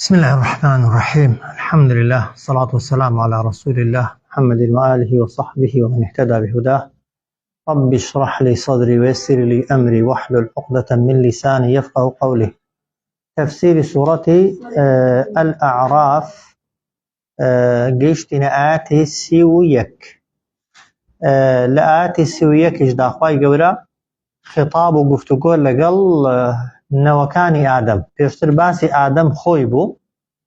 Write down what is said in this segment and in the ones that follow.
بسم الله الرحمن الرحيم. الحمد لله والصلاة والسلام على رسول الله محمد وآله وصحبه ومن اهتدى بهداه. رب اشرح لي صدري ويسر لي أمري واحلل عقدة من لساني يفقه قولي. تفسير سورة الأعراف قيشتنا آتي سويك لآتي سويك إجدا أخواي قولا خطاب وقفتقول لقل نەوەکانی ئادەم پێشتر باسی ئادەم خۆی بوو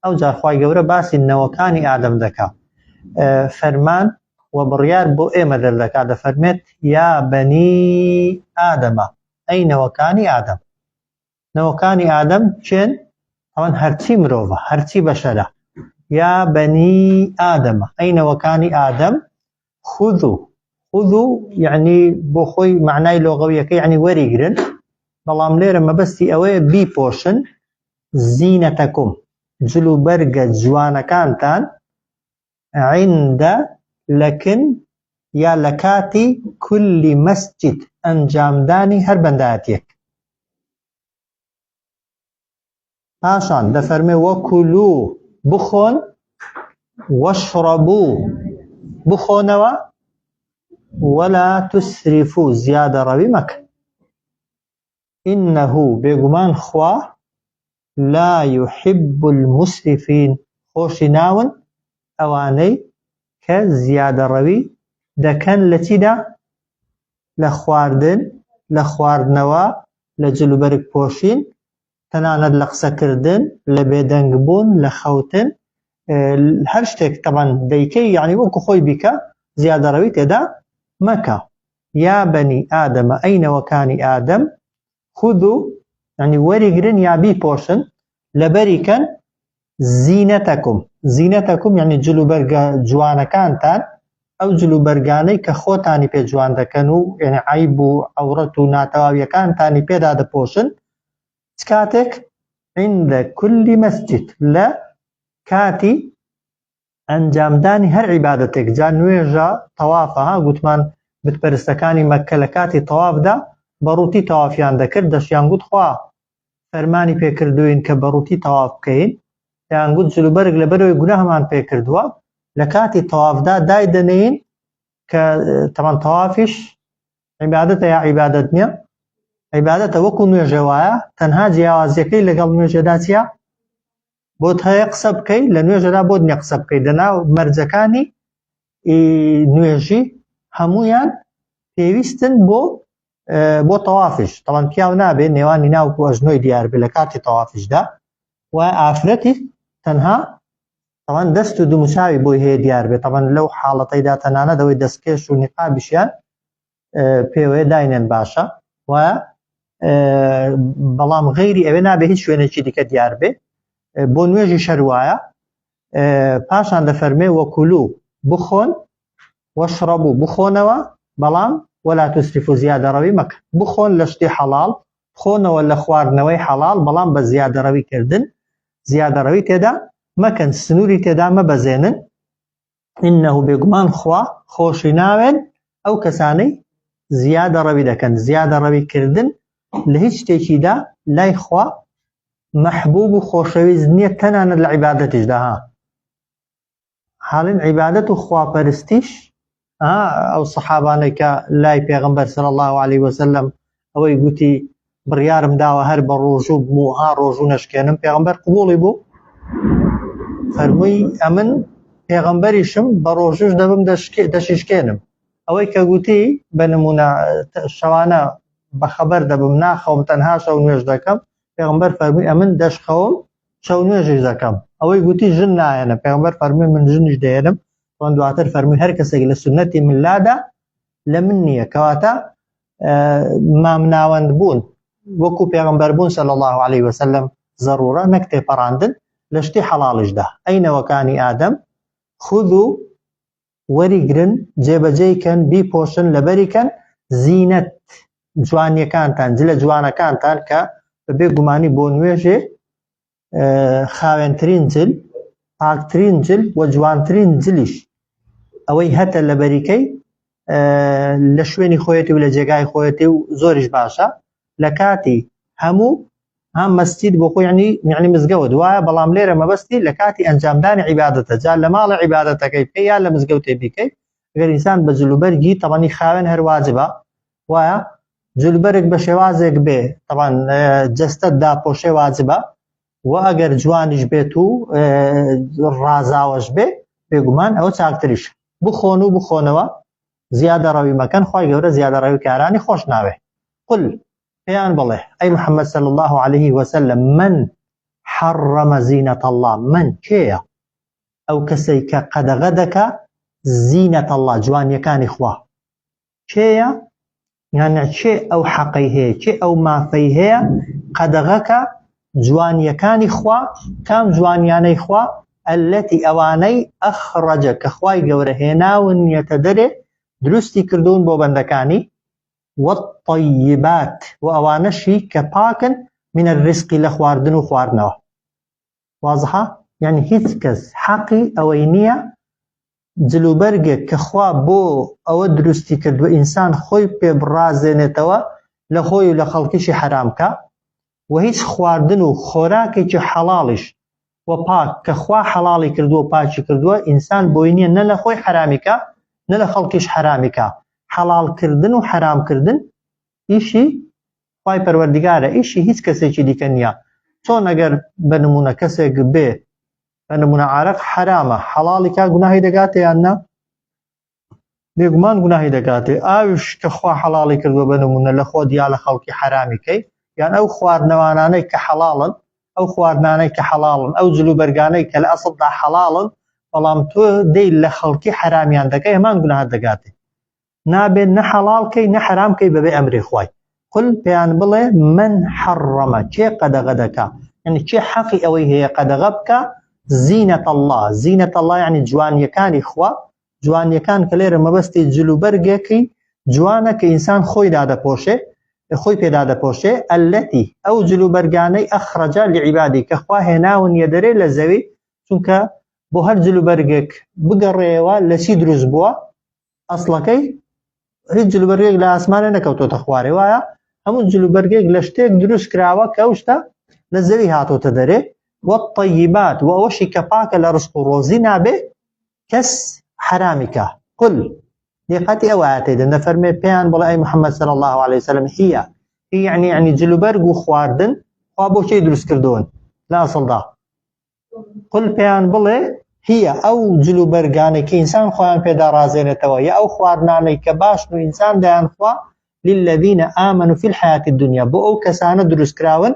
ئەو جار خوای گەورە باسی نەوەکانی ئادەم دەکا فەرمان و بڕیار بۆ ئێمە دەردەکات دەفەرمێت یا بەنی ئادەمە ئەی نەوەکانی ئادەم. نەوەکانی ئادەم چێن؟ ئەوەن هەرچی مرۆڤە هەرچی بەشەرە. یا بەنی ئادەمە ئەی نەوەکانی ئادەم خودو یعنی بۆ خۆی معنای لۆغەویەکە یعنی وەریگرن، بەڵام لێرە مەبەستی ئەوەیە بیپۆشن زینەتەکم جلوبەرگە جوانەکانتان عیندە لەکن یا لە کاتی کولی مەسجد ئەنجامدانی هەر بەندایەتیەک. پاشان دەفەرمێ وەکولو بخۆن وەشڕەبوو بخۆنەوە وەلا تسریفو زیادە ڕەوی مەکە. إنه بێگومان خوا لا يحب المسرفين خۆشی ناون ئەوانەی کە زیادە ڕەوی دەکەن لە چیدا؟ لە خواردن، لە خواردنەوە، لە جلوبەرگ پۆشین، تەنانەت لە قسەکردن، لە بێدەنگبوون، لە خەوتن، هەر شتێک تەبەن دەیکەی یعنی وەکو خۆی بیکە زیادە ڕەوی تێدا مەکە. یا بەنی ئادەمە ئەی نەوەکانی ئادەم خودو یعنی وەریگرن یا بیپۆشن لەبەریکەن زینەتەکم یعنی جلوبەرگە جوانەکانتان ئەو جلوبەرگانەی کە خۆتانی پێ جوان دەکەن و یعنی عەیب و عەورەت و ناتەواویەکانتانی پێدا دەپۆشن چ کاتێک؟ عیندە کولی مەسجد لە کاتی ئەنجامدانی هەر عیبادەتێک. جا نوێژە تەوافە گوتمان بتپەرستەکانی مەککە لە کاتی تەوافدا بەڕووتی تەوافیان دەکرد، دەشیان گوت خوا فەرمانی پێکردوین کە بەڕووتی تەواف بکەین، یان گوت جلوبەرگ لەبەرەوەی گوناهمان پێکردووە لە کاتی تەوافدا دای دەنێین کە تەمان تەوافیش عیبادەتە یا عیبادەت نییە؟ عیبادەتە وەکو نوێژە وایە تەنها جیاوازیەکەی لەگەڵ نوێژەدا چییە؟ بۆت هەیە قسە بکەی لە نوێژەدا بۆت نییە قسە بکەی. لەناو مەرجەکانی نوێژی هەموویان پێویستن بۆ تەوافش، تەڵەن پیاو نابێت نێوانی ناوکو ئەژنۆی دیار بێت لە کاتی تەوافشدا و ئافرەتی تەنها تەڵەن دەست و دوومچاوی بۆی هەیە دیار بێت. تەڵەن لەو حاڵەتەیدا تەنانەت ئەوەی دەستکێش و نیقابیشیان پێوەیە داینێن باشە و بەڵام غەیری ئەوێ نابێت هیچ شوێنێکی دیکە دیار بێت بۆ نوێژی شەروایە. پاشان دەفەرمێ وەکولو بخۆن وەشڕەبوو بخۆنەوە بەڵام ولا تسرفوا زیادە ڕەوی مەکە. بخۆن لە شتی حەڵاڵ، بخۆنەوە لە خواردنەوەی حەڵاڵ بەڵام بە زیادە ڕەوی کردن زیادە ڕەوی تێدا مەکەن، سنووری تێدا مەبەزێنن. ئینەهو بێگومان خوا خۆشی ناوێن ئەو کەسانەی زیادە ڕەوی دەکەن. زیادە ڕەوی کردن لە هیچ شتێکیدا لای خوا مەحبوب و خۆشەویست نییە، تەنانەت لە عیبادەتیشدا. حاڵین عیبادەت و خواپەرستیش ئەو سەحابانەی کە لای پێغەمبەر صلی الله علیه وسلم ئەوەی گوتی بڕیارم داوە هەر بە ڕۆژوو موها ڕۆژوو نەشکێنم، پێغەمبەر قبوڵی بوو، فەرمووی ئەمن پێغەمبەریشم بە ڕۆژوش دەبم دەشیشکێنم. ئەوەی کە گوتی بە نمونە شەوانە بەخەبەر دەبم ناخەوم تەنها شەو نوێژ دەکەم، پێغەمبەر فەرمووی ئەمن دەشخەوم شەو نوێژیش دەکەم. ئەوەی گوتی ژن نایەنە، پێغەمبەر فەرمووی من ژنیش دەێنم. دواتر فەرمووی هەر کەسێک لە سونەتی من لادا لە من نییە، کەواتە مامناوەند بوون وەکو پێغەمبەر بوون صلی الله علیه وسلم زەڕورە نەک تێپەڕاندن لە شتی حەڵاڵیشدا. ئەی نەوەکانی ئادەم خودو وەریگرن جێبەجێیکەن بیپۆشن لەبەریکەن زینەت جوانیەکانتان جلە جوانەکانتان کە بەبێ گومانی بۆ نوێژێ خاوێنترین جل پاکترین جل و جوانترین جلیش ئەوەی هەتە لە بەریکەی لە شوێنی خۆیەتی و لە جێگای خۆیەتی و زۆریش باشە لە کاتی هەموو ها مەسجید بۆ خۆی یعنی مزگەوت وایە بەڵام لێرە مەبەستی لە کاتی ئەنجامدانی عیبادەتە جا لە ماڵە عیبادەتەکەی بکەی یا لە مزگەوتێ بیکەی ئەگەر ئینسان بە جلوبەرگی تەبەنی خاوێن هەر واجبە وایە جلوبەرێک بە شێوازێک بێ تەبەن جەستەت داپۆشێ واجبە و ئەگەر جوانیش بێت و ڕازاوەش بێ بێگومان ئەوە چاکتریش بخۆن و بخۆنەوە زیادە ڕەوی مەکەن خی گەورە زیادە ڕەوی کارانی خۆش ناوێ قل پێیان بڵێ ئەی محەممەد صلی الله عليه وسلم من حرم زینة الله من کێیە ئەو کەسەی کە قەدەغە دەکا زینة الله جوانیەکانی خوا کێیە یعنی چێ ئەو حەقەی هەیە چێ ئەو مافەی هەیە قەدەغەکە جوانیەکانی خوا کام جوانیانەی خوا التي ئەوانەی ئەخڕەجە کە خوای گەورە هێناونیەتە دەرێ دروستی کردوون بۆ بەندەکانی والطيبات وأوانشي كباكن من الرزق لخواردن وخواردنوا واضحة يعني هيت كز حقي أوينية جلوبرگه كخوا بو أو درستي كدو إنسان خوي ببرازنتوا لخوي لخلقش حرامكا وهيت خواردن وخوراكي حلالش وباك كخوا حلالي كردو باكي كردو إنسان بوينية نلا خوي حرامكا نلا خلقش حرامكا حلال کردن و حرام کردن ئیشی خوای پەروەردیگارە ئیشی هیچ کەسێکی دیکە نییە چۆن ئەگەر بە نمونە کەسێک بێ بە نمونە عارەق حرامە حەڵاڵی کا گوناهی دەگاتێ یان نا بێگومان گوناهی دەگاتێ ئاویش کە خوا حەڵاڵی کردووە بە نمونە لە خۆ دیا لە خەڵکی حرامی کەی یان ئەو خواردنەوانانەی کە حەڵاڵن ئەو خواردنانەی کە حەڵاڵن ئەو جلوبەرگانەی کە لە ئەسڵدا حەڵاڵن بەڵام تۆ دەی لە خەڵکی حرامیان دەکەی هەمان گوناهت دەگاتێ نابێت نە حەڵاڵ کەی نە حرام کەی بەبێ ئەمری خوای قل پێیان بڵێ من حەڕەمە چێ قەدەغە دەکا یعنی چێ حەقی ئەوەی هەیە قەدەغە بکە زینەت الله زینەت الله یعنی جوانیەکانی خوا جوانیەکان کە لێرە مەبەستی جلوبەرگێکی جوانە کە ئینسان خۆی دادەپۆشێ خۆی پێدا دەپۆشێ ئەلەتی ئەو جلوبەرگانەی ئەخڕەجە لعیبادی کە خوا هێناونیە دەرێ لە زەوی چونکە بۆ هەر جلوبەرگێک بگەڕێەوە لە چی دروست بووە ئەسڵەکەی هیچ جلوبەرگێک لە ئاسمانە نەکەوتۆتە خوارێ وایە هەموو جلوبەرگێک لە شتێک دروست کراوە کە ئەو شتە لە زەوی هاتۆتە دەرێ والطيبات و ئەوەشی کە پاکە لە ڕزق و ڕۆزی نابێ کەس حرامیکە قل دقەتی ئەو ئاەتەیدا نەفەرمێ پێیان بڵێ ئەی محەممەد صلی الله عليه وسلم هي يعني جلوبەرگ و خواردن خوا بۆ چی دروست کردوون لە ئەسڵدا قل پێیان بڵێ هي ئەو جلوبەرگانەی کە ئینسان خۆیان پێدا ڕازێنێتەوە یا ئەو خواردنانەی کە باشن و ئینسان دەیان خوا للذین آمنوا في الحياة الدنيا بۆ ئەو کەسانە دروست کراون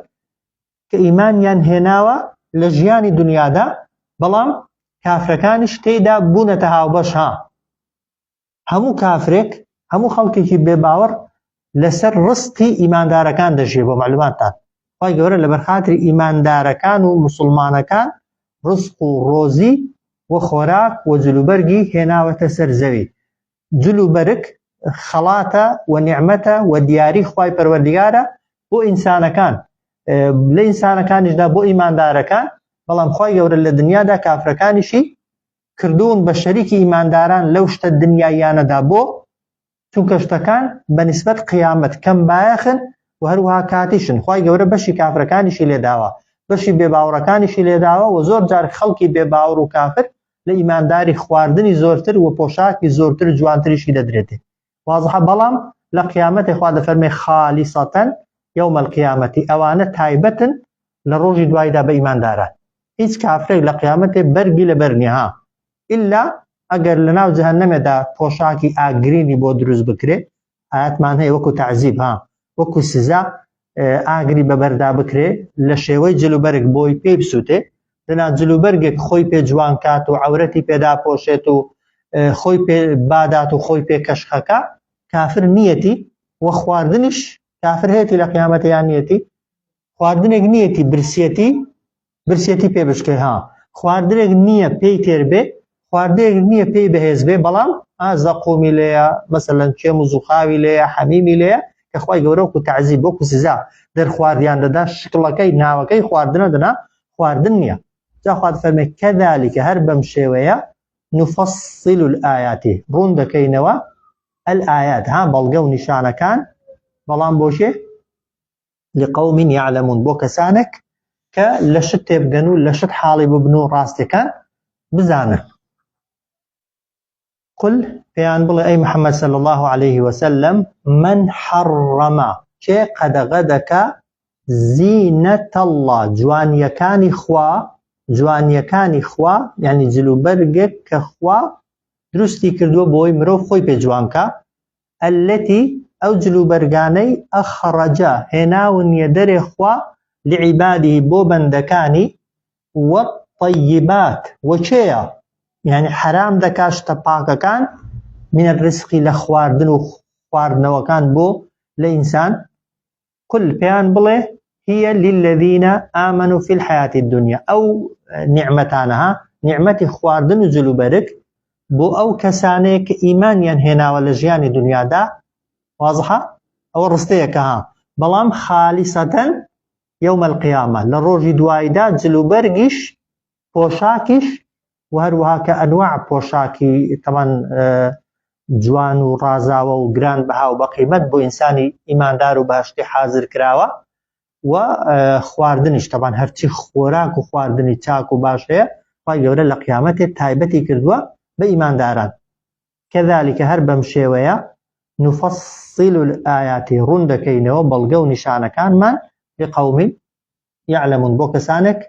کە ئیمانیان هێناوە لە ژیانی دنیادا بەڵام کافرەکانیش تێیدا بوونەتە هاوبەش ها هەموو کافرێک هەموو خەڵکێکی بێباوەڕ لەسەر ڕزقی ئیماندارەکان دەژێ بۆ معلوماتتان خی گەورە لە بەرخاتری ئیماندارەکان و مسلمانەکان ڕزق و ڕۆزی و خۆراک و جلوبەرگی هێناوەتە سەر زەوی جلوبەرگ خەڵاتە و نیعمەتە و دیاری خوای پەروەردیگارە بۆ ئینسانەکان لە ئینسانەکانیشدا بۆ ئیماندارەکان بەڵام خی گەورە لە دنیادا کافرەکانیشی کردوون بە شەریکی ئیمانداران لەو شتە دنیایانەدا بۆ چونکە شتەکان بە نیسبەت قیامەت کەم بایەخن و هەروەها کاتیشن خی گەورە بەشی کافرەکانیشی لێداوە بەشی بێباوڕەکانیشی لێداوە و زۆر جار خەڵکی بێباوڕ و کافر لە ئیمانداری خواردنی زۆرتر و پۆشاکی زۆرتر جوانتریشی دەدرێتێ وازحە بەڵام لە قیامەتی خوا دەفەرمێ خالیسەتەن یوم القیامەتی ئەوانە تایبەتن لە ڕۆژی دوایدا بە ئیمانداران هیچ کافرێک لە قیامەتێ بەرگی لەبەر نییە ها ئیلا ئەگەر لە ناو جەهەنەمێدا پۆشاکی ئاگرینی بۆ دروست بکرێ ئاەتمان هەیە وەکو تعزیب ها وەکو سزا ئاگری بەبەردا بکرێ لە شێوەی جلوبەرگ بۆی پێی بسووتێ لەنا جلوبەرگێک خۆی پێ جوان کات و عەورەتی پێدا پۆشێت و خۆی پێ بادات و خۆی پێ کەشخەکە کافر نیەتی و خواردنیش کافر هەیەی لە قیامەتیان نیەتی خواردنێک نیەتی برسێتی پێ بشکێ ها خواردنێک نییە پێی تێر بێ خواردنێک نییە پێی بەهێز بێ بەڵام زەقومی لێیە مەسەلەن کێم و زوخاوی لێیە حەمیمی لێیە کە خوای گەورە وەکو تعزیب وەکو سزا دەرخواردیان دەدا شکڵەکەی ناوەکەی خواردنە دەنا خواردن نییە جا خوات فەرمێ کەذالکە هەر بەم شێوەیە نفصل الآيات ڕوون دەکەینەوە الآيات ها بەڵگە و نیشانەکان بەڵام بۆشێ لقوم يعلمون بۆ کەسانێک کە لە شت تێبگەن و لە شت حاڵی ببن و ڕاستیەکان بزانن. قل پێیان بڵێ ئەی محەممەد صلی الله عليه وسلم من حرم کێ قەدەغە دەکا زینەت الله جوانیەکانی خوا یعنی جلوبەرگێک کە خوا دروستی کردووە بۆی مرۆڤ خۆی پێ جوانکە ئەلەتی ئەو جلوبەرگانەی ئەخڕەجە هێناونیە دەرێ خوا لعیبادی بۆ بەندەکانی وەطەیبات وەچێیە یعنی حرام دەکا شتە پاکەکان من الرزقی لە خواردن و خواردنەوەکان بۆ لە ئینسان. قل پێیان بڵێ هي للذين آمنوا في الحياة الدنيا أو نعمتانها نعمة خواردن و جلوبەرگ بۆ ئەو کەسانەیە کە ئیمانیان هێناوە لە ژیانی دنیادا واضحە ئەوە ڕستەیەکە ها بەڵام خالیسەتەن يوم القيامة لە ڕۆژی دواییدا جلوبەرگیش پۆشاکیش و هەروەها کە ئەنواع پۆشاکی تەمان جوان و ڕازاوە و گران بەها و بەقیمەت بۆ ئینسانی ئیماندار و بەهشتی حازر کراوە و خواردنیش تەمان هەرچی خۆراک و خواردنی چاک و باش هەیە خوای گەورە لە قیامەتێ تایبەتی کردووە بە ئیمانداران. كذلك هەر بەم شێوەیە نفصل الآيات ڕوون دەکەینەوە بەڵگە و نیشانەکانمان لقوم يعلمون بۆ کەسانێک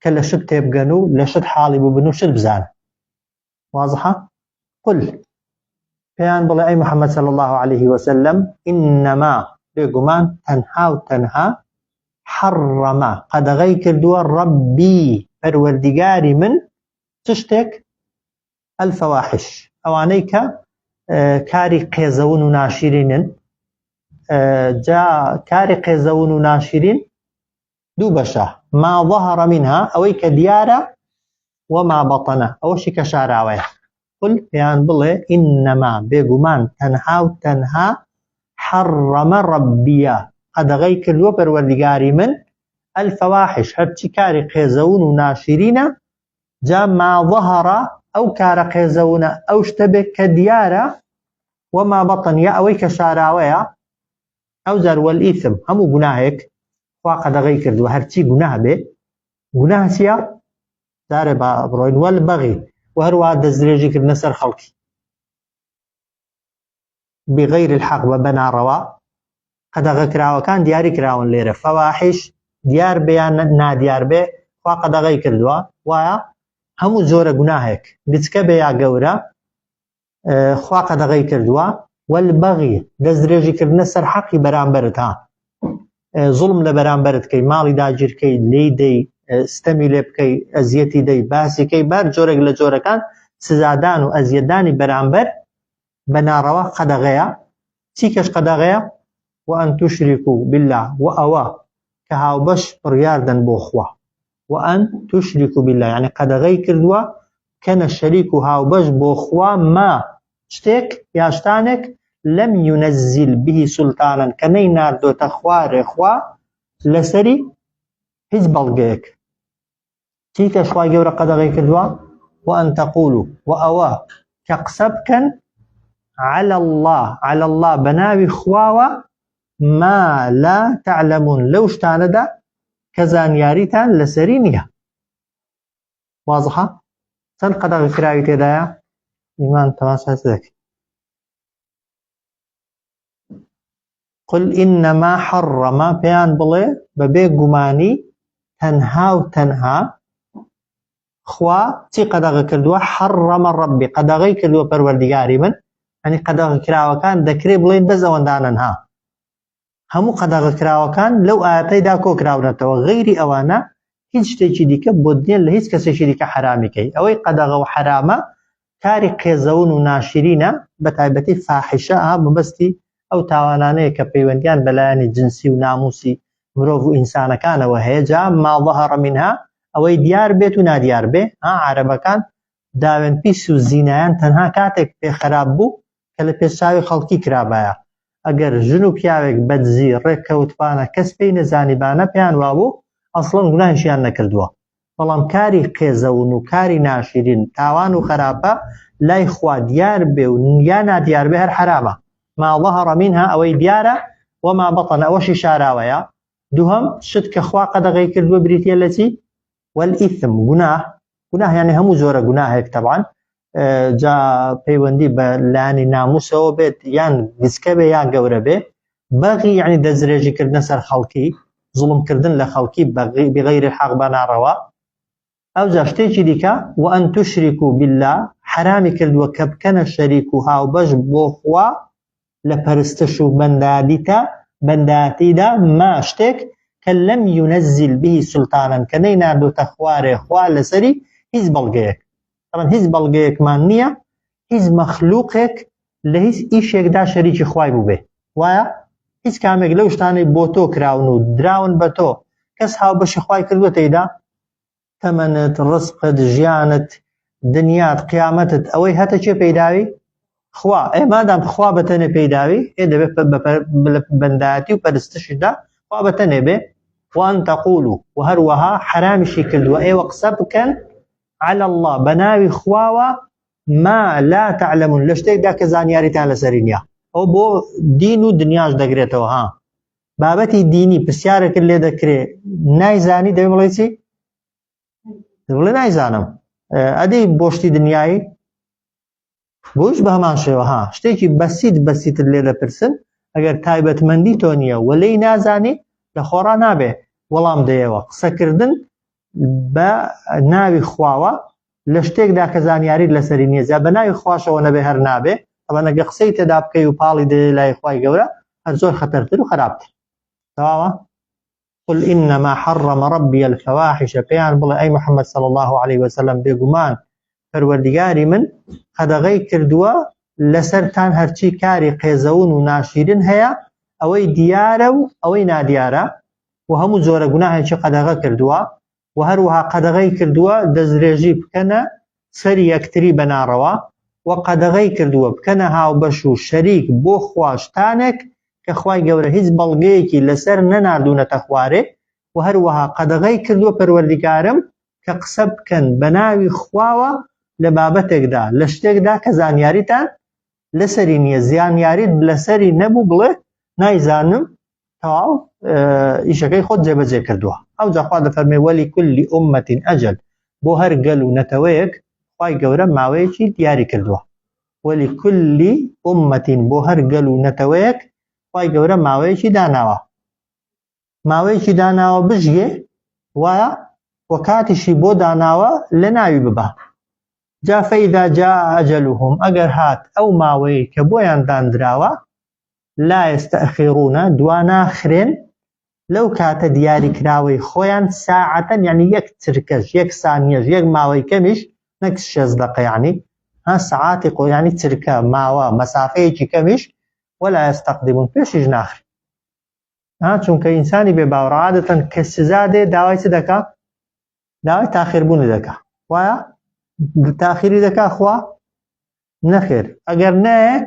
کە لە شت تێبگەن و لە شت حاڵی ببن و شت بزانن. واضحە؟ قل پێیان بڵێ ئەی محەممەد صلی الله عليه وسلم إنما بێگومان تەنها و تەنها حرمە قەدەغەی کردووە ڕەبی پەروەردیگاری من چ شتێک الفەواحش ئەوانەی کە کاری قێزەون و ناشرینن. جا کاری قێزەون و ناشرین دوو بەشە ما ظهر منها ئەوەی کە دیارە وما بەطەنە ئەوەشی کە شاراوەیە. قل پێیان بڵێ إنما بێگومان تەنها و تەنها حرمە ڕەبیە قەدەغەی کردووە پەروەردیگاری من الفەواحش هەرچی کاری قێزەون و ناشرینە. جا ما ظهرە ئەو کارە قێزەونە ئەو شتە بێت کە دیارە وما بەطەن یا ئەوەی کە شاراوەیە ئەو جار وەلئیثم هەموو گوناهێک خوا قەدەغەی کردووە هەرچی گوناه بێ گوناه چییە؟ جارێ با بڕۆین وەلبەغی و هەروەها دەستدرێژیکردنە سەر خەڵکی بغەیری الحەق بە بەناڕەوا قەدەغە کراوەکان دیاری کراون لێرە فەواحش دیار بێ یان نادیار بێ خوا قەدەغەی کردووە وایە هەموو جۆرە گوناهێک بچکە بێ یا گەورە خوا قەدەغەی کردووە. وەلبەغی دەستدرێژیکردنە سەر حەقی بەرامبەرت ها زوڵم لە بەرامبەرت کەی ماڵی داگیرکەی لێی دەی ستەمی لێ بکەی ئەزیەتی دەی باسیکەی بار جۆرێک لە جۆرەکان سزادان و ئەزیەتدانی بەرامبەر بەناڕەوا قەدەغەیە. چی کەش قەدەغەیە؟ وأن تشركوا بالله وأوا كهاوبش برياردن بوخوا وأن تشركوا بالله يعني قەدەغەی کردووە كان الشريك هاوبش بوخوا ما شتێک یا شتانێک لم ينزل به سلطانا كني ناردو تخوار خوا لسري هیچ بەڵگەیەک. چیتە خوای گەورە قەدەغەی کردووە؟ وأن تقولوا وأوا كقسبكن على الله بناوي خواوە ما لا تعلمون لەو شتانەدا کە زانیاریتان لەسەری نییە. واضحە؟ چەند قەدەغە کراوی تێدایە؟ ئیمان تەماشا دەکەی. قل إنما حرم پێیان بڵێ بەبێ گومانی تەنها و تەنها خوا چی قەدەغە کردووە؟ حرمە ڕەبی قەدەغەی کردووە پەروەردیگاری من ئەنی قەدەغە کراوەکان دەکرێ بڵێن بەس ئەوەندانەنها هەموو قەدەغە کراوەکان لەو ئاەتەیدا کۆکراونەتەوە غەیری ئەوانە هیچ شتێکی دیکە بۆ دێن لە هیچ کەسێکی دیکە حرامیکەی. ئەوەی قەدەغە و حرامە کاری قێزەون و ناشرینە بە تایبەتی فاحیشە مەبەستی ئەو تاوانانەیە کە پەیوەندیان بەلایانی جنسی و ناموسی مرۆڤ و ئینسانەکانەوە هەیە. جا ما ظهر منها ئەوەی دیار بێت و نادیار بێ. عەرەبەکان داوێن پیس و زینایان تەنها کاتێک پێ خراپ بوو کە لە پێشچاوی خەڵکی کرابایە. ئەگەر ژن و پیاوێک بەدزی ڕێککەوتبانە کەس پێی نەزانیبانە پێیان وابوو ئەسڵەن گوناهیشیان نەکردووە. بەڵام کاری قێزەون و کاری ناشرین تاوان و خراپە لای خوا دیار بێ و یا نادیار بێ هەر حرامە. ما ظهر منها ئەوەی دیارە وما بەطەن ئەوەشی شاراوەیە دوهم شت کە خوا قەدەغەی کردووە بریتە لە چی؟ والئیثم گوناه یعنی هەموو زۆرە گوناهێک طبعاً جا پەیوەندی بە لانی ناموسەوە بێت یان گچکە بێ یان گەورە بێ بەغی یعنی دەستدرێژیکردنە سەر خەڵکی زوڵمکردن لە خەڵکی بغەیری الحەق بە ناڕەوا ئەو جا شتێکی دیکە وەئەن توشریکوا بالله حرامی کردووە کە بکەنە شەریک و هاوبەش بۆ خوا لە پەرستش و بەندایەتیدا ما شتێک کە لەم یونەزیل به سولتانن کە نەیناردوتە خوارێ خوا لەسەری هیچ بەڵگەیەک طبعاً هیچ بەڵگەیەکمان نییە هیچ مەخلووقێک لە هیچ ئیشێکدا شەریکی خوای بوو بێ وایە هیچ کامێک لەو شتانەی بۆ تۆ کراون و دراون بە تۆ کەس هاوبەشی خوای کردووە تێیدا تەمەنت ڕزقت ژیانت دنیات قیامەتت ئەوەی هەتە چێ پەیداوی خوا مادام خوا بەتەنێ پەیداوی دەبێت بەندایەتی و پەرستشیدا خوا بەتەنێ بێ وان تەقولوا و هەروەها حرامیشی کردووە ئێوە قسە بکەن على الله بەناوی خواوە ما لا تعلمون لە شتێکدا کە زانیاریتان لەسەری نییە ئەو بۆ دین و دنیاش دەگرێتەوە ها بابەتی دینی پرسیارێکت لێ دەکرێ نایزانی دەبێ بڵێ چی؟ دەبڵێ نایزانم ئەدەی بۆ شتی دنیایی بۆش بە هەمان شێوە ها شتێکی بەسیتت لێ دەپرسن ئەگەر تایبەتمەندی تۆ نییە وەلەی نازانی لە خۆڕا نابێ وەڵام دەیەوە قسەکردن بە ناوی خواوە لە شتێکدا کە زانیاریت لەسەری نییە جا بە ناوی خواشەوە نەبێ هەر نابێ ئەوە نەگە قسەی تێدا بکەی و پاڵی دێ لای خوای گەورە هەر زۆر خەتەرتر و خراپتر تەواوە قل إنما حرم ربي الفواحش پێیان بڵێ ئەی محەممەد صلی الله عليه وسلم بێگومان پەروەردیگاری من قەدەغەی کردووە لەسەرتان هەرچی کاری قێزەون و ناشیرن هەیە ئەوەی دیارە و ئەوەی نادیارە و هەموو جۆرە گوناهێکی قەدەغە کردووە و هەروەها قەدەغەی کردووە دەستدرێژی بکەنە سەری یەکتری بە ناڕەوا و قەدەغەی کردووە بکەنە هاوبەش و شەریک بۆ خوا شتانێک کە خوای گەورە هیچ بەڵگەیەکی لەسەر نەناردوونەتە خوارێ و هەروەها قەدەغەی کردووە پەروەردیگارم کە قسە بکەن بە ناوی خواوە لە بابەتێکدا لە شتێکدا کە زانیاریتان لەسەری نییە زانیاریت لەسەری نەبوو بڵێ نایزانم تەواو ئیشەکەی خۆت جێبەجێ کردووە ئەو جا خوا دەفەرمێ وەلیکولی ئومەتین ئەجەل بۆ هەر گەل و نەتەوەیەک خوای گەورە ماوەیەکی دیاری کردووە وەلیکولی ئومەتین بۆ هەر گەل و نەتەوەیەک خوای گەورە ماوەیەکی داناوە ماوەیەکی داناوە بژگێ وایە و کاتیشی بۆ داناوە لە ناوی ببە جا فەئیدا جاء ئەجەلوهم ئەگەر هات ئەو ماوەیە کە بۆیان دانراوە لا يستأخرون دواناخرين لو كانت دياري كراوي خويا ساعة يعني يك تركش يك ثانية يك ماوي كمش نكس شزدق يعني ها ساعات يعني تركا ماوا مسافة كمش ولا يستقدمون فيش جناخر ها چونك إنساني بباور عادة كسزادة داوي سدكا داوي تاخير بون دكا ويا تاخيري دكا خوا نخير اگر نه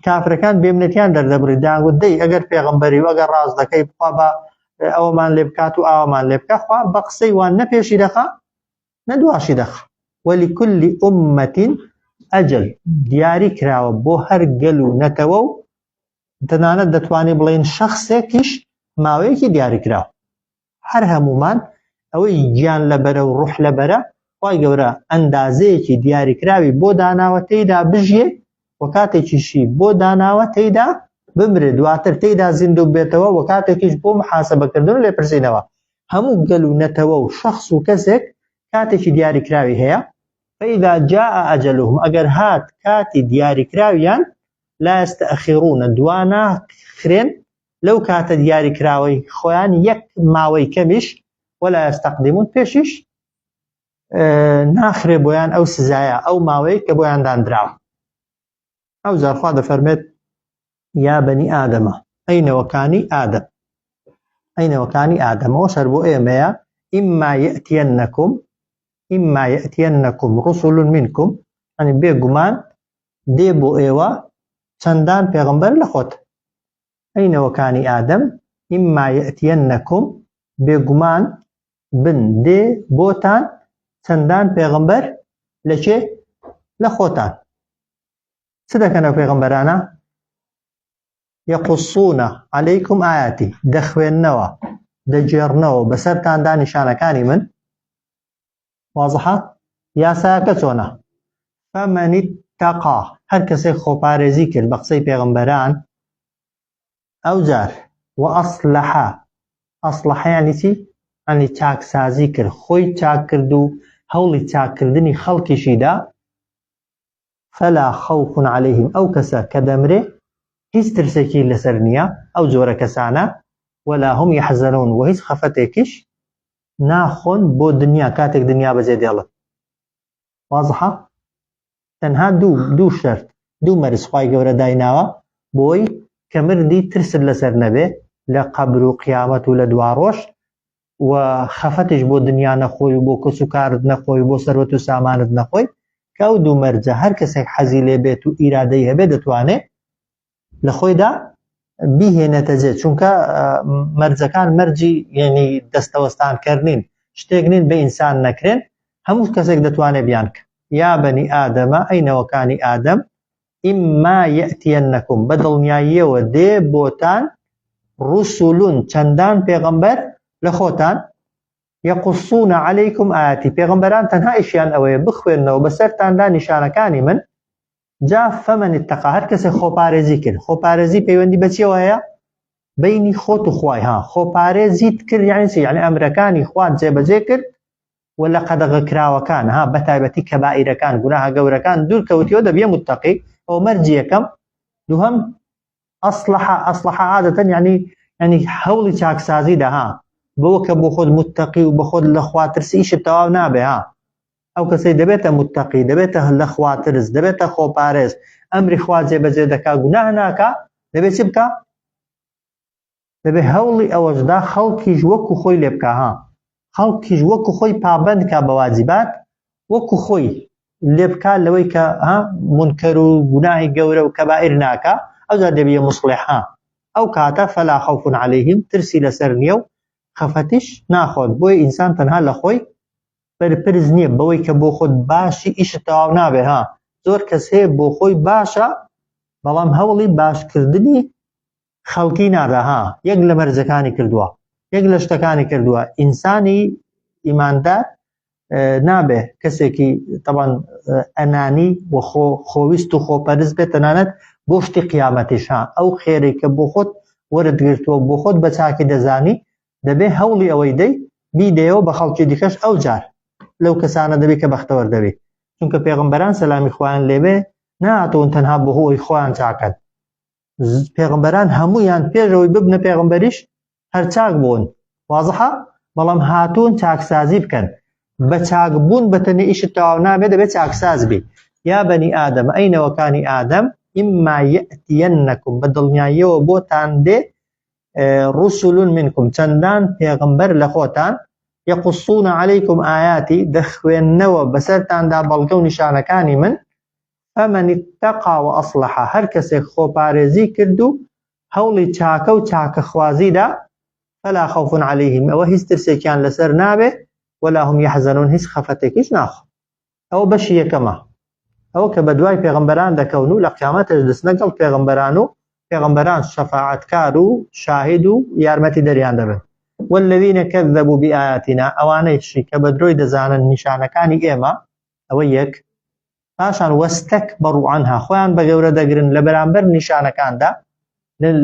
کافرەکان بێمنەتیان دەردەبڕی داگوت دەی ئەگەر پێغەمبەری و ئەگەر ڕاست دەکەی بخوا بە ئەوەمان لێ بکات و ئاوامان لێ بکە خوا بە قسەی وان نەپێشی دەخا نەدواشی دەخا وەلیکولی ئومەتین ئەجەل دیاری کراوە بۆ هەر گەل و نەتەوە و تەنانەت دەتوانێت بڵێن شەخصێکیش ماوەیەکی دیاری کراوە هەر هەمومان ئەوەی گیان لەبەرە و ڕوح لەبەرە خوای گەورە ئەندازەیەکی دیاری کراوی بۆ داناوە تێیدا بژیێ و کاتێکیشی بۆ داناوە تێیدا بمرێت دواتر تێیدا زیندوو بێتەوە و کاتێکیش بۆ محاسەبەکردن و لێپرسینەوە هەموو گەل و نەتەوە و شەخص و کەسێک کاتێکی دیاری کراوی هەیە فەئیدا جاء ئەجەلوهم ئەگەر هات کاتی دیاری کراویان لا يستأخرون دواناخرێن لەو کاتە دیاری کراوەی خۆیان یەک ماوەی کەمیش ولا يستقدمون پێشیش ناخرێ بۆیان ئەو سزایە ئەو ماوەی کە بۆیان دانراوە ئەو زارخوا دەفەرمێت یا بەنی ئادەمە ئەینەوەکانی ئادەم ئەینەوەکانی ئادەمەوە سەر بۆ ئێمەیە ئیما یەئتیەنەکم ڕوسول منکم ئەنی بێگومان دێ بۆ ئێوە چەندان پێغەمبەر لە خۆت ئەینەوەکانی ئادەم ئیما یەئتیەنەکم بێگومان بن دێ بۆتان چەندان پێغەمبەر لە چێ لە خۆتان چ دەکەنە پێغەمبەرانە يقصون عليكم آياتي دخوينوا دجيرنوا بسرتان دا نشانكاني من واضحة يا ساكتونا فمن اتقى هر كسي خوباريزي كر بقصي پیغمبران او جار وأصلح يعني تي يعني چاك سازي كر خوي چاك كردو هولي چاك كردني خلقي شيدا فلا خوف عليهم او كسا كدمره هیچ ترسێکی لەسەر نییە ئەو جۆرە کەسانە ولا هم يحزنون و هیچ خەفەتێکیش ناخۆن بۆ دنیا کاتێک دنیا بەجێ دێڵن واضحە تەنها دوو شەرت دوو مەرج خوای گەورە دایناوە بۆی کە مردی ترست لەسەر نەبێ لە قەبر و قیامەت و لە دوا ڕۆژ و خەفەتش بۆ دنیا نەخۆی و بۆ کەس و کارت نەخۆی بۆ سەروەت و سامانت نەخۆی کە ئەو دوو مەرجە هەر کەسێک حەزی لێ بێت و ئیرادەی هەبێ دەتوانێت لە خۆیدا بیهێنێتە جێ چونکە مەرجەکان مەرجی یعنی دەستەوەستانکردنین شتێک نین بە ئینسان نەکرێن هەموو کەسێک دەتوانێت بیانکە یا بەنی ئادەمە ئەینەوەکانی ئادەم ئیمما یەئتیەنەکم بە دڵنیاییەوە دێ بۆتان ڕوسولون چەندان پێغەمبەر لە خۆتان یەقوسونە عەلەیکم ئاەتی پێغەمبەران تەنها ئیشیان ئەوەیە بخوێننەوە بەسەرتاندا نیشانەکانی من جا فەمەن اتەقا هەر کەسێک خۆپارێزی کرد خۆپارێزی پەیوەندی بە چیەوە هەیە بەینی خۆت و خوای ها خۆپارێزیت کرد یعنی چی یعنی ئەمرەکانی خوات جێبەجێ کرد و لە قەدەغەکراوەکان ها بەتایبەتی کەبائیرەکان گوناهە گەورەکان دوور کەوتیەوە دەبێ متەقی ئەو مەرجی یەکەم دووهەم ئەصلح عادەتەن یعنی هەوڵی چاکسازیدا ها بۆ کە بۆ خۆت متەقی و بە خۆت لە خوا ترسی ئیشت تەواو نابێ ها ئەو کەسەی دەبێتە متەقی دەبێتە لە خوا ترس دەبێتە خۆپارێز ئەمری خوا جێبەجێ دەکا گوناه ناکا دەبێت چی بکە دەبێت هەوڵی ئەوەشدا خەڵکیش وەکو خۆی لێ بکە ها خەڵکیش وەکو خۆی پابەند کا بە واجبات وەکو خۆی لێ بکە لەوەی کە منکەر و گوناهی گەورە و کەبائیر ناکا ئەوجا دەبێ مصلح ها ئەو کاتە فەلا خوف عەلەیهم ترسی لەسەر نییە و خەفەتیش ناخۆت بۆیە ئینسان تەنها لە خۆی پرز نییە بەوەی کە بۆ خۆت باشی ئیشت تەواو نابێ ها زۆر کەس هەیە بۆ خۆی باشە بەڵام هەوڵی باشکردنی خەڵکی نادا ها یەک لە مەرجەکانی کردووە یەک لە شتەکانی کردووە ئینسانی ئیماندار نابێ کەسێکی طبعاً ئەنانی و خۆویست و خۆپەرست بێت تەنانەت بۆ شتی قیامەتیش ها ئەو خێرەی کە بۆ خۆت وەرتگرتووە بۆ خۆت بە چاکی دەزانی دەبێ هەوڵی ئەوەی دەی بیدەیەوە بە خەڵکی دیکەش ئەو جار لەو کەسانە دەبێت کە بەختەوەر دەبێت چونکە پێغەمبەران سەلامی خوایان لێبێ نهاتۆن تەنها بۆ هۆی خۆیان چاکەن پێغەمبەران هەموویان پێشەوەی ببنە پێغەمبەریش هەر چاک بوون واضحە بەڵام هاتوون چاکسازی بکەن بە چاکبوون بەتەنێ ئیشت تەواو نابێت دەبێت چاکساز بێ یا بەنی ئادەم ئەینەوەکانی ئادەم ئیمما یەئتیەنەکم بە دڵنیاییەوە بۆتان دێ ڕوسولون منکم چەندان پێغەمبەر لە خۆتان یەقوسونە عەلەیکم ئایاتی دەخوێننەوە بەسەرتاندا بەڵگە و نیشانەکانی من فەمەن اتەقا و ئەصلحا هەر کەسێک خۆپارێزی کرد و هەوڵی چاکە و چاکەخوازیدا فەلا خوف عەلەیهم ئەوە هیچ ترسێکیان لەسەر نابێ ولا هم يحزنون هیچ خەفەتێکیش ناخۆ ئەوە بەشی یەکەمە ئەوە کە بە دوای پێغەمبەران دەکەون و لە قیامەتەش دەست لەگەڵ پێغەمبەران و پێغەمبەران شەفاعەتکار و شاهید و یارمەتی دەریان دەبن والذین کەذەبوا بآیاتنا ئەوانەیشی کە بە درۆی دەزانن نیشانەکانی ئێمە ئەوە یەک پاشان وەستەکبەڕوا عنها خۆیان بە گەورە دەگرن لە بەرامبەر نیشانەکاندا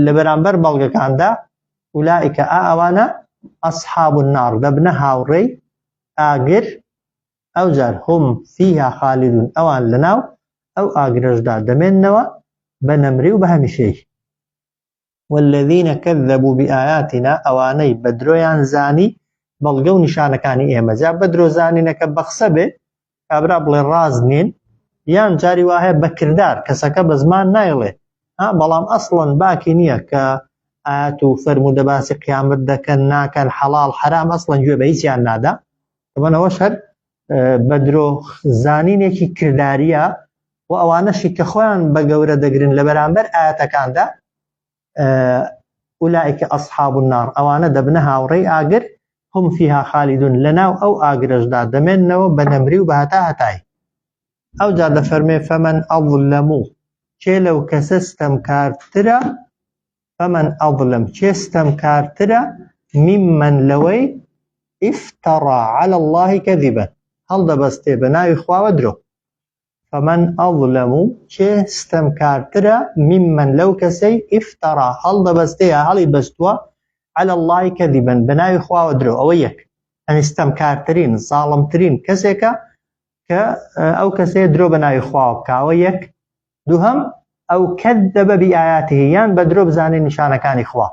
لە بەرامبەر بەڵگەکاندا ئولائیکە ئەوانە ئەصحاب النار دەبنە هاوڕێی ئاگر ئەوجار هم فيها خالدون ئەوان لەناو ئەو ئاگرەشدا دەمێننەوە بە نەمری و بە هەمیشەی والذین کەذەبوا بآیاتنا ئەوانەی بە درۆیان زانی بەڵگە و نیشانەکانی ئێمە جا بە درۆ زانینەکە بە قسە بێ کابرا بڵێ ڕاز نین یان جاری وایە بە کردار کەسەکە بە زمان نایڵێ بەڵام ئەسڵەن باکی نییە کە ئاەت و فەرموودە باسی قیامەت دەکەن ناکەن حەڵاڵ حەرام ئەسڵەن گوێ بە هیچیان نادا ئەوەش هەر بە درۆ زانینێکی کرداریە و ئەوانەشی کە خۆیان بە گەورە دەگرن لە بەرامبەر ئاەتەکاندا ئولائیکە ئەصحاب النار ئەوانە دەبنە هاوڕێی ئاگر هم فيها خالدون لەناو ئەو ئاگرەشدا دەمێننەوە بە نەمری و بە هەتای ئەو جا دەفەرمێ فەمەن ئەظلەموو کێ لەو کەسە ستەمکارترە فمن أظلم چێستم کارترە ممن لەوەی افترى على الله كذبا هەڵدەبەستێ بە ناوی خواوە درۆ فمن أظلم چێستم کارترە ممن لەو کەسەی افترى هەڵدەبەستەیە هەڵی بەستووە على الله كذبا بە ناوی خواوە درۆ ئەوە یەک ئەنستەم کارترین زاڵمترین کەسێکە کە ئەو کەسەیە درۆ بە ناوی خواوە بکاوە یەک دووهەم ئەو كذب بآياته یان بە درۆ بزانێ نیشانەکانی خوا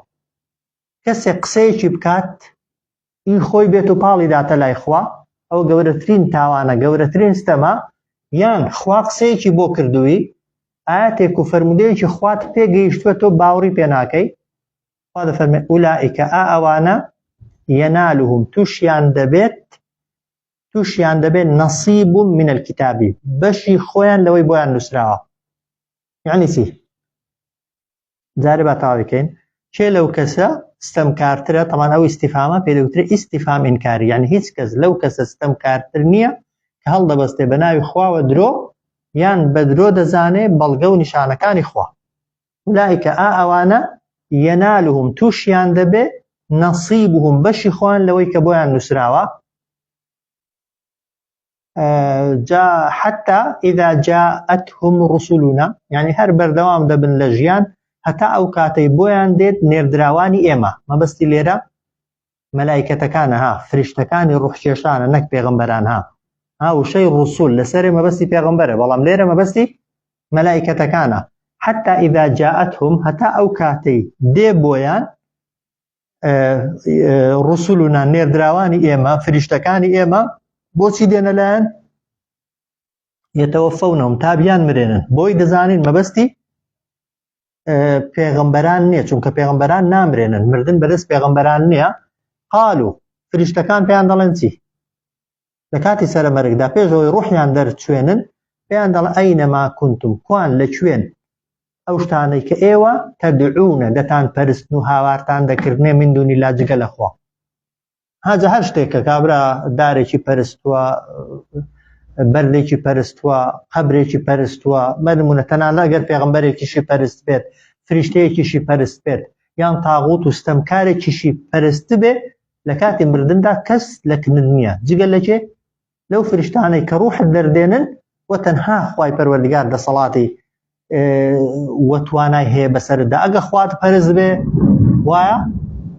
کەسێک قسەیەکی بکات ئی خۆی بێت و پاڵی داتە لای خوا ئەو گەورەترین تاوانە گەورەترین ستەمە یان خوا قسەیەکی بۆ کردووی ئاەتێک و فەرمودەیەکی خوات پێگەیشتووە تۆ باوەڕی پێ ناکەی خوا دەفەرمێ ئولائیکە ئەوانە ينالهم توشیان دەبێت نصیب من الكتاب بەشی خۆیان لەوەی بۆیان نووسراوە یعنی چی جارێ با تەواو بکەین چێ لەو کەسە ستەمکارترە تەمان ئەو ئیستیفامە پێدەوترێ ئیستیفام ئینکاری یعنی هیچ کەس لەو کەسە ستەمکارتر نییە کە هەڵدەبەستێ بە ناوی خواوە درۆ یان بە درۆ دەزانێ بەڵگە و نیشانەکانی خوا ئولائیکە ئەوانە ينالهم توشیان دەبێ نصیبهم بەشی خۆیان لەوەی کە بۆیان نووسراوە حتى إذا جاءتهم رسلنا يعني هر بردوام دەبن لە ژیان هەتا ئەو کاتەی بۆیان دێت نێردراوانی ئێمە مەبەستی لێرە مەلایکەتەکانە ها فریشتەکانی ڕوحکێشانە نەک پێغەمبەران ها وشەی ڕوسول لەسەرێ مەبەستی پێغەمبەرە بەڵام لێرە مەبەستی مەلایکەتەکانە حتى إذا جاءتهم هەتا ئەو کاتەی دێ بۆیان ڕوسولنا نێردراوانی ئێمە فریشتەکانی ئێمە بۆچی دێنە لایەن یەتەوەفەونەهم تا بیان مرێنن بۆی دەزانین مەبەستی پێغەمبەران نییە چونکە پێغەمبەران نامرێنن مردن بەدەست پێغەمبەران نییە قالوا فریشتەکان پێیان دەڵێن چی لە کاتی سەرمەرگدا پێشەوەی ڕوحیان دەرچوێنن پێیان دەڵێن ئەینەما کونتم کوان لەکوێن ئەو شتانەی کە ئێوە تەدعونە دەتان پەرستن و هاوارتان دەکردنێ من دونی لا جگە لەخوا هاجە هەر شتێکە کابرا دارێکی پەرستووە بەردێکی پەرستووە قەبرێکی پەرستووە بەنمونە تەنانە ئەگەر پێغەمبەرێکیشی پەرست بێت فریشتەیەکیشی پەرست بێت یان تاغوت و ستەمکارێکیشی پەرست بێت لە کاتی مردندا کەس لەکنن نییە جگە لەکێ لەو فریشتانەی کە ڕوحت دەردێنن و تەنها خوای پەروەردگار دەسەڵاتی وەتوانای هەیە بەسەردا ئەگە خوات پەرست بێ وایە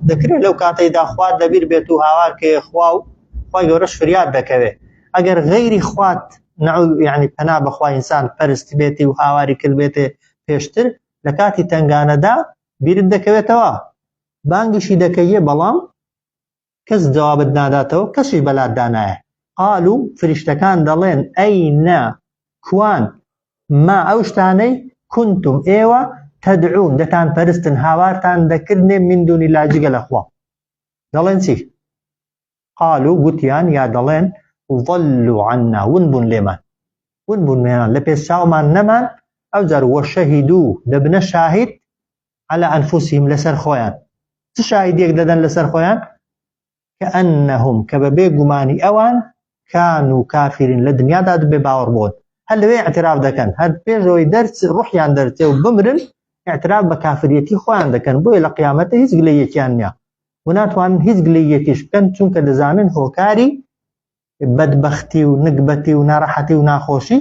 دەکرێت لەو کاتەیدا خوات دەبیر بێت و هاوار کە خوا و خوای گەورەش فریاد دەکەوێت ئەگەر غەیری خوات یعنی پەنا بەخوا ئینسان پەرست بێتی و هاواری کرد بێتێ پێشتر لە کاتی تنگانەدا بیرت دەکەوێتەوە بانگیشی دەکەیە بەڵام کەس جوابت ناداتەوە کەسیش بەلاتدا نایە قالوا فریشتەکان دەڵێن ئەینە کوان ما ئەو شتانەی کنتم ئێوە تەدعون دەتان پەرستن هاوارتان دەکردنێ من دونی لا جگە لەخوا دەڵێن چی قالوا گوتیان یا دەڵێن ضلوا عنا ون بوون لێمان ون بوون لێمان لە پێشچاومان نەمان ئەو جار وەشەهیدوو دەبنە شاهید على ئەنفوسیهم لەسەر خۆیان چ شاهیدێک دەدەن لەسەر خۆیان كأنهم کە بەبێ گومانی ئەوان كانوا كافرين لە دنیادا دەبێ باوەڕ بۆن هەر لەوێ اعتراف دەکەن هەر پێشەوەی ڕوحیان دەرچێ و بمرن اعتراف بە کافریەتی خۆیان دەکەن بۆیە لە قیامەتە هیچ گلەیەکیان نییە و ناتوانن هیچ گلەیەکیش بکەن چونکە دەزانن هۆکاری بەدبەختی و نکبەتی و ناڕەحەتی و ناخۆشی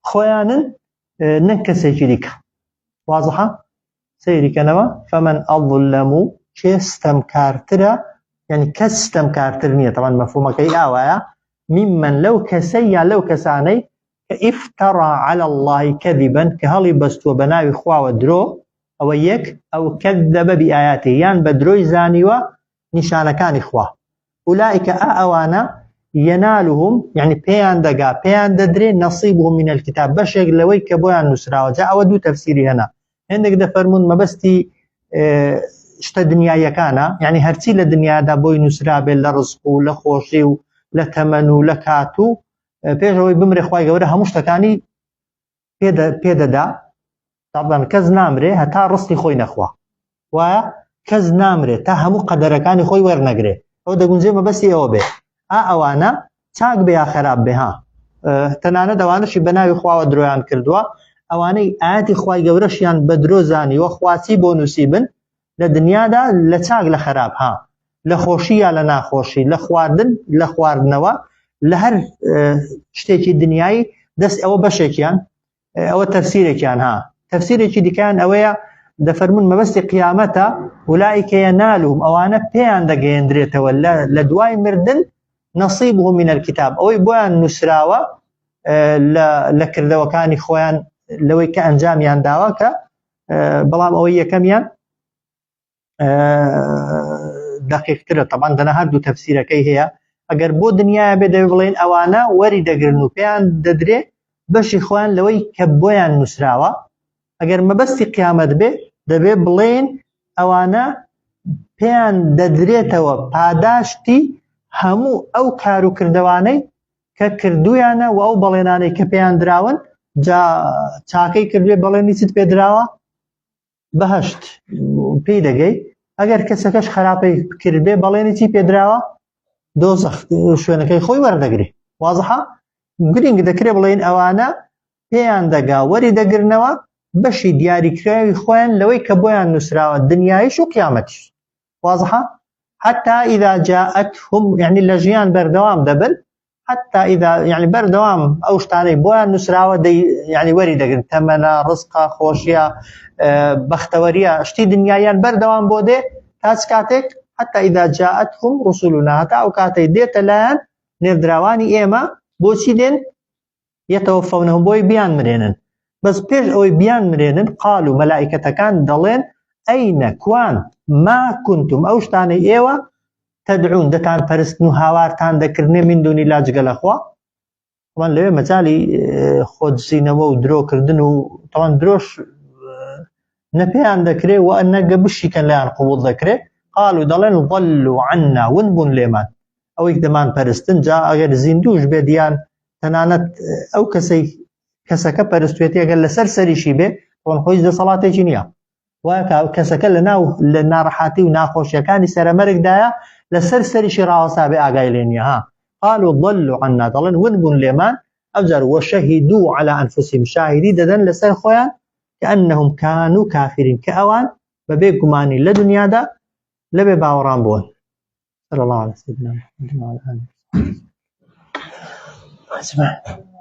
خۆیانن نەک کەسێکی دیکە وازحە سەیریکەنەوە فەمەن ئەظلەم چێ ستەمکارترە یعنی کەس ستەمکارتر نییە تەمان مەفهومەکەی ئاوایە ممن لەو کەسەی یا لەو کەسانەی کە افترى على الله كذبا کە هەڵی بەستووە بە ناوی خواوە درۆ ئەوە یەک ئەو كذب بآياته یان بە درۆی زانیوە نیشانەکانی خوا ئولائیکە ئەوانە ينالهم يعني پێیان دەگا پێیان دەدرێ نصیبهم من الكتاب بەشێک لەوەی کە بۆیان نووسراوە جا ئەوە دوو تەفسیری هەنا هەندێک دەفەرمون مەبەستی شتە دنیایەکانە یعنی هەرچی لە دنیادا بۆی نووسرا بێت لە ڕزق و لە خۆشی و لە تەمەن و لە کات و پێشەوەی بمرێ خوای گەورە هەموو شتەکانی پێدەدا طبعاً کەس نامرێ هەتا ڕستی خۆی نەخوا وایە کەس نامرێت تا هەموو قەدەرەکانی خۆی وەرنەگرێ ئەو دەگونجێ مەبەستی ئەوە بێ ئەوانە چاک بێ یا خەراب بێ ها تەنانەت ئەوانەشی بە ناوی خواوە درۆیان کردووە ئەوانەی ئاەتی خوای گەورەشیان بە درۆ زانیوە خواچی بۆ نووسیبن لە دنیادا لە چاک لە خراپ ها لە خۆشی یا لە ناخۆشی لە خواردن لە خواردنەوە لە هەر شتێکی دنیایی دەست ئەوە بەشێکیان ئەوە تەفسیرێکیان ها تەفسیرێکی دیکەیان ئەوەیە دەفەرمون مەبەستی قیامەتە ئولائیکە ینالهم ئەوانە پێیان دەگەیەندرێتەوە لە دوای مردن نەصیبهم من الکتاب ئەوەی بۆیان نووسراوە لە کردەوەکانی خۆیان لەوەی کە ئەنجامیان داوە کە بەڵام ئەوەی یەکەمیان دقیقترە طبعا دەنا هەردوو تەفسیرەکەی هەیە ئەگەر بۆ دنیاە بێ دەبێ بڵێن ئەوانە وەری دەگرن و پێیان دەدرێ بەشی خۆیان لەوەی کە بۆیان نووسراوە ئەگەر مەبەستی قیامەت بێ دەبێ بڵێن ئەوانە پێیان دەدرێتەوە پاداشتی هەموو ئەو کار و کردوانەی کە کردویانە و ئەو بەڵێنانەی کە پێیان دراون جا چاکەی کردوێ بەڵێنی چت پێ دراوە بەهەشت پێی دەگەی ئەگەر کەسەکەش خراپەی کردبێ بەڵێنی چی پێدراوە دۆزەخ شوێنەکەی خۆی وەردەگری وازەحە گرنگ دەکرێ بڵێن ئەوانە پێیان دەگا وەری دەگرنەوە بەشی دیاریکراوی خۆیان لەوەی کە بۆیان نووسراوە دنیایش و قیامەتیش واضحة حتى إذا جاءتهم يعني لجيان بردوام دبل حتى إذا يعني بردوام أو شتاني بوان نسراوة دي يعني وريدة تمنا رزقا خوشيا بختوريا اشتي دنيايان بردوام بودي تاسكاتك حتى إذا جاءتهم رسولنا حتى أو كاتي ديت لان نردراواني إيما بوشي دين يتوفونهم بوي بيان مرينن بس بيش أوي بيان مرينن قالوا ملائكة كان دلين أين كوان ما كنتم أو شتاني إيوا تدعون دتان پرستن و هاوارتان دەکردنێ من دونی لا جگەل ئەخوا طبعا لەوێ مەجالی خۆدزینەوە و درۆکردن و طبعا درۆش نەپێیان دەکرێ و ئەنەگە بشیکەن لەیان قبول دەکرێ قالوا دەڵێن ضلوا عنا ون بوون لێمان ئەوەی دەمان پەرستن جا ئەگەر زیندوش بێ دیان تەنانەت ئەو کەسەکە پەرستوێتی ئەگەر لەسەر سەریشی بێ طبعا خۆی دەسەڵاتێکی نییە وایە کەسەکە لە ناڕەحاتی و ناخۆشیەکانی سەرەمەرگدایە لسر سرشي راوسا بأقايلين ها قالوا ضلوا عنا ضلن ونبن ليمان أبزر وشهدوا على أنفسهم شاهدي ددن لسر خويا كأنهم كانوا كافرين كأوان ببيقماني لدنيا دا لبي باوران بون صلى الله على سيدنا محمد وعلى آله وصحبه